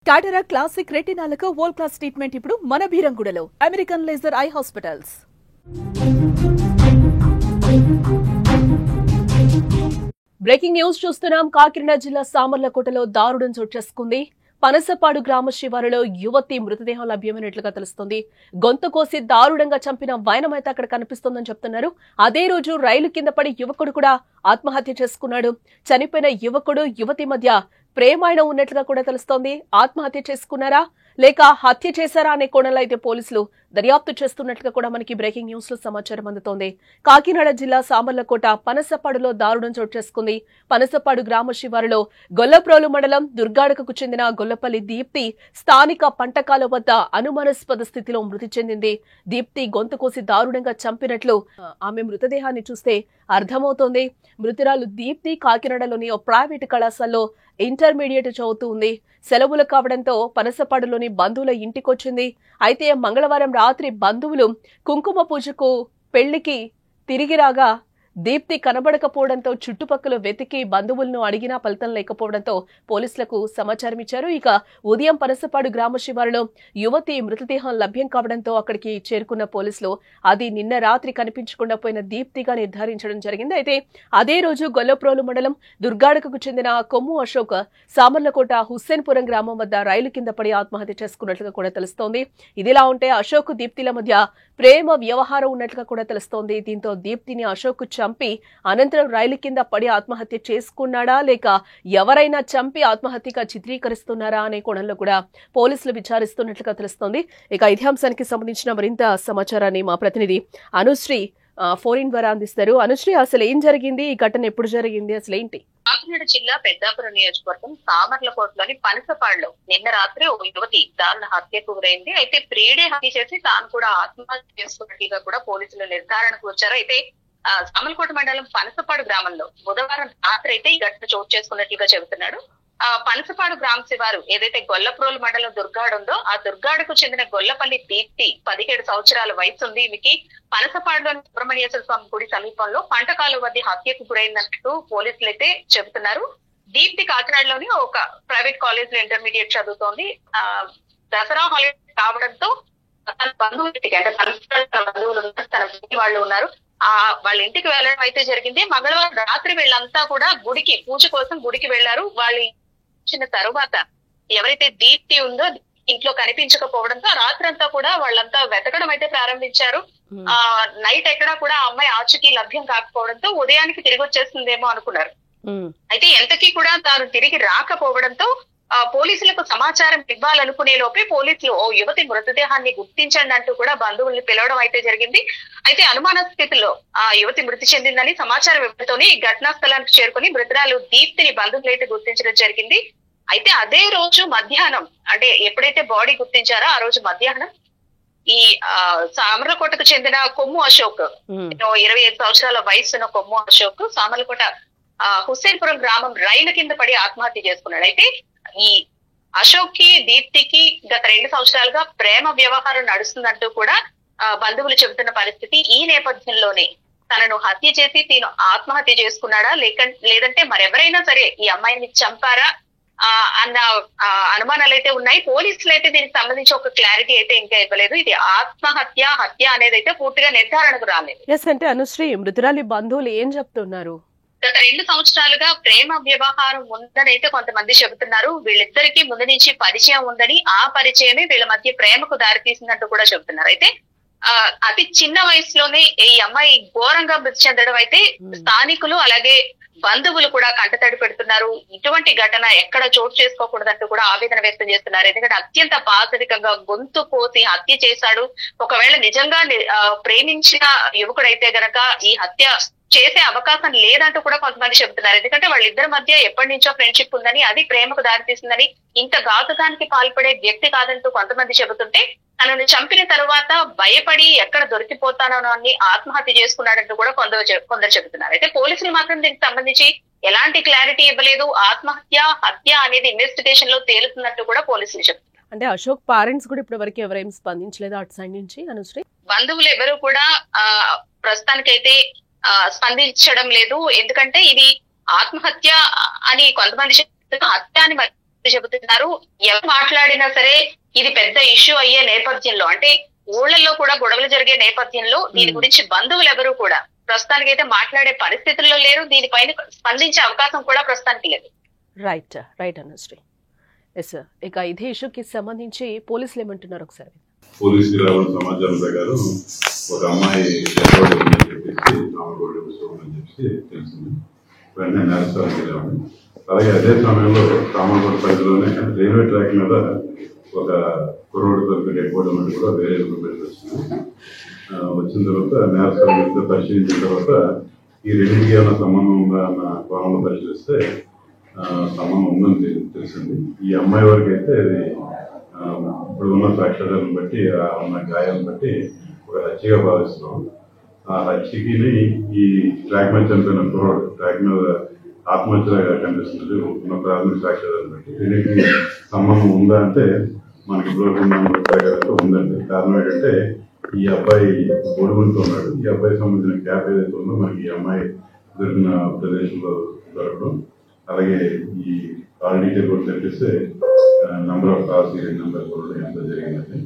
Cataract classic రెటినాలకు world class treatment ఇప్పుడు మన బీరంగూడలో American laser eye hospitals. Breaking news చూస్తున్నాం. కాకినాడ జిల్లా సామర్లకోటలో దారుణం చోటు చేసుకుంది. పనసపాడు గ్రామ శివారులో యువతి మృతదేహం లభ్యమైనట్లుగా తెలుస్తోంది. గొంతు కోసి దారుణంగా చంపిన వైనమైతే అక్కడ కనిపిస్తోందని చెప్తున్నారు. అదే రోజు రైలు కింద పడి యువకుడు కూడా ఆత్మహత్య చేసుకున్నాడు. చనిపోయిన యువకుడు యువతి మధ్య ప్రేమాయణం ఉన్నట్లుగా కూడా తెలుస్తోంది. ఆత్మహత్య చేసుకున్నారా లేక హత్య చేశారా అనే కోణంలో అయితే పోలీసులు దర్యాప్తు చేస్తున్నట్లుగా కూడా మనకి బ్రేకింగ్ న్యూస్ లో సమాచారం అందుతోంది. కాకినాడ జిల్లా సామర్లకోట పనసపాడులో దారుణం చోటు చేసుకుంది. పనసపాడు గ్రామ శివారులో గొల్లప్రోలు మండలం దుర్గాడకకు చెందిన గొల్లపల్లి దీప్తి స్థానిక పంటకాల వద్ద అనుమానాస్పద స్థితిలో మృతి చెందింది. దీప్తి గొంతు కోసి దారుణంగా చంపినట్లు ఆమె మృతదేహాన్ని చూస్తే అర్థమవుతోంది. మృతురాలు దీప్తి కాకినాడలోని ఓ ప్రైవేటు కళాశాలలో ఇంటర్మీడియట్ చదువుతూ ఉంది. సెలవులు కావడంతో పనసపాడులోని బంధువుల ఇంటికొచ్చింది. అయితే మంగళవారం రాత్రి బంధువులు కుంకుమ పూజకు పెళ్లికి తిరిగి రాగా దీప్తి కనబడకపోవడంతో చుట్టుపక్కల వెతికి బంధువులను అడిగినా ఫలితం లేకపోవడంతో పోలీసులకు సమాచారం ఇచ్చారు. ఇక ఉదయం పనసపాడు గ్రామ శివారులో యువతి మృతదేహం లభ్యం కావడంతో అక్కడికి చేరుకున్న పోలీసులు అది నిన్న రాత్రి కనిపించకుండా పోయిన దీప్తిగా నిర్ధారించడం జరిగింది. అయితే అదే రోజు గొల్లప్రోలు మండలం దుర్గాడకకు చెందిన కొమ్ము అశోక్ సామర్లకోట హుస్సేన్పురం గ్రామం వద్ద రైలు కింద పడి ఆత్మహత్య చేసుకున్నట్లుగా కూడా తెలుస్తోంది. ఇదిలా ఉంటే అశోక్ దీప్తిల మధ్య ప్రేమ వ్యవహారం ఉన్నట్లుగా కూడా తెలుస్తోంది. దీంతో దీప్తిని అశోక్ చంపి అనంతరం రైలు కింద పడి ఆత్మహత్య చేసుకున్నాడా లేక ఎవరైనా చంపి ఆత్మహత్యగా చిత్రీకరిస్తున్నారా అనే కోణంలో కూడా పోలీసులు విచారిస్తున్నట్లుగా తెలుస్తోంది. ఇక ఇదే అంశానికి సంబంధించిన మరింత సమాచారాన్ని మా ప్రతినిధి అనుశ్రీ ఫోన్ ద్వారా అందిస్తారు. అనుశ్రీ, అసలు ఏం జరిగింది? ఈ ఘటన ఎప్పుడు జరిగింది? అసలు ఏంటి? కాకినాడ జిల్లా పెద్దాపురం నియోజకవర్గం సామర్లకోటలోని పనసపాడులో నిన్న రాత్రి ఓ యువతి దారుణ హత్యకు గురైంది. అయితే ప్రియుడే హత్య చేసి తాను కూడా ఆత్మహత్య చేసుకున్నట్టుగా కూడా పోలీసులు నిర్ధారణకు వచ్చారు. అయితే సామర్లకోట మండలం పనసపాడు గ్రామంలో బుధవారం రాత్రి అయితే ఈ ఘటన చోటు చేసుకున్నట్లుగా చెబుతున్నాడు. పనసపాడు గ్రామ శివారు ఏదైతే గొల్లప్రోలు మండలం దుర్గాడు ఉందో ఆ దుర్గాడుకు చెందిన గొల్లపల్లి దీప్తి 17 సంవత్సరాల వయసు ఉంది. ఈమెకి పనసపాడులోని సుబ్రహ్మణ్యేశ్వర స్వామి గుడి సమీపంలో పంటకాలు వద్ద హత్యకు గురైనట్టు పోలీసులు అయితే చెబుతున్నారు. దీప్తి కాకినాడలోని ఒక ప్రైవేట్ కాలేజ్ లో ఇంటర్మీడియట్ చదువుతోంది. దసరా హాలిడే కావడంతో తన బంధువులకి అంటే బంధువులు తన వాళ్ళు ఉన్నారు వాళ్ళ ఇంటికి వెళ్ళడం అయితే జరిగింది. మంగళవారం రాత్రి వీళ్ళంతా కూడా గుడికి పూజ కోసం గుడికి వెళ్లారు. వాళ్ళు వచ్చిన తరువాత ఎవరైతే దీప్తి ఉందో ఇంట్లో కనిపించకపోవడంతో రాత్రంతా కూడా వాళ్ళంతా వెతకడం అయితే ప్రారంభించారు. నైట్ ఎక్కడా కూడా ఆ అమ్మాయి ఆచూకీ లభ్యం కాకపోవడంతో ఉదయానికి తిరిగి వచ్చేస్తుందేమో అనుకున్నారు. అయితే ఎంతకీ కూడా తాను తిరిగి రాకపోవడంతో పోలీసులకు సమాచారం ఇవ్వాలనుకునే లోపే పోలీసులు ఓ యువతి మృతదేహాన్ని గుర్తించండి అంటూ కూడా బంధువుల్ని పిలవడం అయితే జరిగింది. అయితే అనుమాన స్థితిలో ఆ యువతి మృతి చెందిందని సమాచారం ఇవ్వడంతోనే ఘటనా స్థలానికి చేరుకుని మృతురాలు దీప్తిని బంధువులు అయితే గుర్తించడం జరిగింది. అయితే అదే రోజు మధ్యాహ్నం అంటే ఎప్పుడైతే బాడీ గుర్తించారో ఆ రోజు మధ్యాహ్నం ఈ సామర్లకోటకు చెందిన కొమ్ము అశోక్ 25 సంవత్సరాల వయసున్న కొమ్ము అశోక్ సామర్లకోట హుస్సేన్పురం గ్రామం రైలు కింద పడి ఆత్మహత్య చేసుకున్నాడు. అయితే ఈ అశోక్ కి దీప్తికి గత 2 సంవత్సరాలుగా ప్రేమ వ్యవహారం నడుస్తుందంటూ కూడా బంధువులు చెబుతున్న పరిస్థితి. ఈ నేపథ్యంలోనే తనను హత్య చేసి తీను ఆత్మహత్య చేసుకున్నాడా లేదంటే మరెవరైనా సరే ఈ అమ్మాయిని చంపారా అన్న అనుమానాలు అయితే ఉన్నాయి. పోలీసులు అయితే దీనికి సంబంధించి ఒక క్లారిటీ అయితే ఇంకా ఇవ్వలేదు. ఇది ఆత్మహత్య హత్య అనేది అయితే పూర్తిగా నిర్ధారణకు రాలేదు. అంటే అనుశ్రీ, మృతురాలి బంధువులు ఏం చెప్తున్నారు? గత 2 సంవత్సరాలుగా ప్రేమ వ్యవహారం ఉందని అయితే కొంతమంది చెబుతున్నారు. వీళ్ళిద్దరికీ ముందు నుంచి పరిచయం ఉందని, ఆ పరిచయమే వీళ్ళ మధ్య ప్రేమకు దారితీసిందంటూ కూడా చెబుతున్నారు. అయితే అతి చిన్న వయసులోనే ఈ అమ్మాయి ఘోరంగా మృతి చెందడం అయితే స్థానికులు అలాగే బంధువులు కూడా కంటతడి పెడుతున్నారు. ఇటువంటి ఘటన ఎక్కడ చోటు చేసుకోకూడదంటూ కూడా ఆవేదన వ్యక్తం చేస్తున్నారు. ఎందుకంటే అత్యంత పాశవికంగా గొంతు కోసి హత్య చేశాడు. ఒకవేళ నిజంగా ప్రేమించిన యువకుడైతే గనక ఈ హత్య చేసే అవకాశం లేదంటూ కూడా కొంతమంది చెబుతున్నారు. ఎందుకంటే వాళ్ళిద్దరి మధ్య ఎప్పటి నుంచో ఫ్రెండ్షిప్ ఉందని, అది ప్రేమకు దారితీస్తుందని, ఇంత ఘాతుకానికి పాల్పడే వ్యక్తి కాదంటూ కొంతమంది చెబుతుంటే తనను చంపిన తరువాత భయపడి ఎక్కడ దొరికిపోతానో అని ఆత్మహత్య చేసుకున్నాడంటూ కూడా కొందరు చెబుతున్నారు. అయితే పోలీసులు మాత్రం దీనికి సంబంధించి ఎలాంటి క్లారిటీ ఇవ్వలేదు. ఆత్మహత్య హత్య అనేది ఇన్వెస్టిగేషన్ లో తేలుతున్నట్టు కూడా పోలీసులు చెప్తున్నారు. అంటే అశోక్ పేరెంట్స్ కూడా ఇప్పటి వరకు ఎవరేం స్పందించలేదు అటు సైడ్ నుంచి? అనుశ్రీ, బంధువులు ఎవరు కూడా ప్రస్తుతానికైతే స్పందించడం లేదు. ఎందుకంటే ఇది ఆత్మహత్య అని కొంతమంది హత్య అని చెబుతున్నారు. ఎవరు మాట్లాడినా సరే ఇది పెద్ద ఇష్యూ అయ్యే నేపథ్యంలో, అంటే ఊళ్ళల్లో కూడా గొడవలు జరిగే నేపథ్యంలో దీని గురించి బంధువులు ఎవరు కూడా ప్రస్తుతానికి అయితే మాట్లాడే పరిస్థితుల్లో లేరు. దీనిపైన స్పందించే అవకాశం కూడా ప్రస్తుతానికి లేదు. రైట్ అనుశ్రీ. ఎస్ సార్, ఇక ఇదే ఇష్యూకి సంబంధించి పోలీసులు ఏమంటున్నారు ఒకసారి. పోలీసులు రావాల్సిన సమాచారం ప్రకారం ఒక అమ్మాయి తెలిసింది. వెంటనే నేరస్థానం వెళ్ళాము. అలాగే అదే సమయంలో సామర్లకోట పరిధిలోనే రైల్వే ట్రాక్ మీద ఒక కుర్రోడు దొరికి డెడ్ బాడీ ఉన్నట్టు కూడా వేరే ఇన్ఫర్మేషన్ వచ్చింది. వచ్చిన తర్వాత నేరస్థానం పరిశీలించిన తర్వాత ఈ రెండింటికి ఏమైనా సంబంధం ఉందా అన్న కోణంలో పరిశీలిస్తే సంబంధం ఉందని తెలిసింది. ఈ అమ్మాయి వరకు అయితే అది ఇప్పుడు ఉన్న సాక్ష్యాలను బట్టి ఉన్న గాయాలను బట్టి ఒక హత్యగా భావిస్తున్నాం. ఆ హత్యకి ఈ ట్రాక్ మీద చనిపోయిన కుర్రోడు ట్రాక్ మీద ఆత్మహత్యగా కనిపిస్తుంది ఉన్న ప్రాథమిక సాక్ష్యాలను బట్టి. దీనికి సంబంధం ఉందా అంటే మనకి ఇప్పుడు ఉందండి. కారణం ఏంటంటే ఈ అబ్బాయి గొడుగులతో ఉన్నాడు. ఈ అబ్బాయి సంబంధించిన క్యాప్ ఏదైతే ఉందో మనకి ఈ అమ్మాయి దొరికిన ప్రదేశంలో దొరకడం, అలాగే ఈ కాల్ డీటెయిల్ కూడా తెప్పిస్తే నంబర్ ఆఫ్ కార్స్ నెంబర్ కూడా ఎంత జరిగిందండి.